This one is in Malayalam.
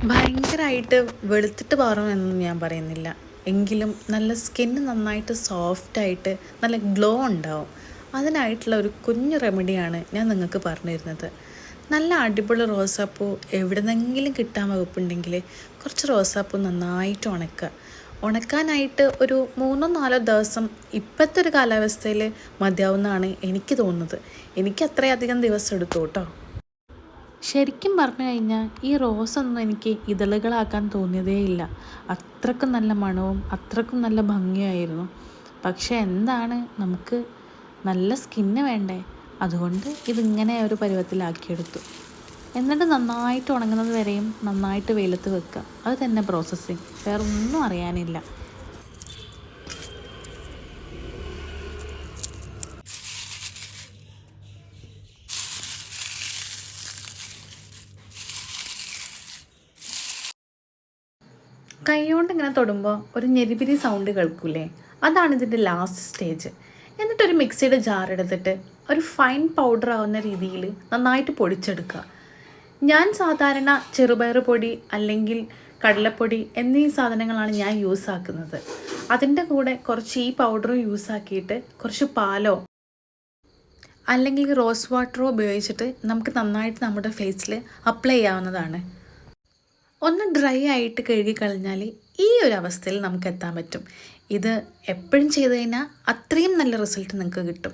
ഭയങ്കരമായിട്ട് വെളുത്തിട്ട് പാറണമെന്നൊന്നും ഞാൻ പറയുന്നില്ല. എങ്കിലും നല്ല സ്കിന്ന് നന്നായിട്ട് സോഫ്റ്റായിട്ട് നല്ല ഗ്ലോ ഉണ്ടാവും. അതിനായിട്ടുള്ള ഒരു കുഞ്ഞു റെമഡിയാണ് ഞാൻ നിങ്ങൾക്ക് പറഞ്ഞു തരുന്നത്. നല്ല അടിപൊളി റോസാപ്പൂ എവിടുന്നെങ്കിലും കിട്ടാൻ വകുപ്പുണ്ടെങ്കിൽ കുറച്ച് റോസാപ്പൂ നന്നായിട്ട് ഉണക്കുക. ഉണക്കാനായിട്ട് ഒരു 3-4 ദിവസം ഇപ്പോഴത്തെ ഒരു കാലാവസ്ഥയിൽ മതിയാവുന്നതാണ് എനിക്ക് തോന്നുന്നത്. എനിക്ക് അത്രയധികം ദിവസം എടുത്തു കേട്ടോ. ശരിക്കും പറഞ്ഞു കഴിഞ്ഞാൽ ഈ റോസൊന്നും എനിക്ക് ഇതളുകളാക്കാൻ തോന്നിയതേയില്ല. അത്രക്കും നല്ല മണവും അത്രക്കും നല്ല ഭംഗിയായിരുന്നു. പക്ഷെ എന്താണ്, നമുക്ക് നല്ല സ്കിന്ന് വേണ്ടേ? അതുകൊണ്ട് ഇതിങ്ങനെ ഒരു പരുവത്തിലാക്കിയെടുത്തു. എന്നിട്ട് നന്നായിട്ട് ഉണങ്ങുന്നത് വരെയും നന്നായിട്ട് വെയിലത്ത് വെക്കുക. അത് തന്നെ പ്രോസസ്സിങ്, വേറെ ഒന്നും അറിയാനില്ല. കൈകൊണ്ട് ഇങ്ങനെ തൊടുമ്പോൾ ഒരു ഞെരിപിരി സൗണ്ട് കേൾക്കൂലേ? അതാണ് ഇതിൻ്റെ ലാസ്റ്റ് സ്റ്റേജ്. എന്നിട്ടൊരു മിക്സിയുടെ ജാർ എടുത്തിട്ട് ഒരു ഫൈൻ പൗഡർ ആവുന്ന രീതിയിൽ നന്നായിട്ട് പൊടിച്ചെടുക്കുക. ഞാൻ സാധാരണ ചെറുപയർ പൊടി അല്ലെങ്കിൽ കടലപ്പൊടി എന്നീ സാധനങ്ങളാണ് ഞാൻ യൂസ് ആക്കുന്നത്. അതിൻ്റെ കൂടെ കുറച്ച് ഈ പൗഡറും യൂസ് ആക്കിയിട്ട് കുറച്ച് പാലോ അല്ലെങ്കിൽ റോസ് വാട്ടറോ ഉപയോഗിച്ചിട്ട് നമുക്ക് നന്നായിട്ട് നമ്മുടെ ഫേസിൽ അപ്ലൈ ചെയ്യാവുന്നതാണ്. ഒന്ന് ഡ്രൈ ആയിട്ട് കഴുകി കളഞ്ഞാൽ ഈ ഒരു അവസ്ഥയിൽ നമുക്ക് എത്താൻ പറ്റും. ഇത് എപ്പോഴും ചെയ്ത് കഴിഞ്ഞാൽ അത്രയും നല്ല റിസൾട്ട് നിങ്ങൾക്ക് കിട്ടും.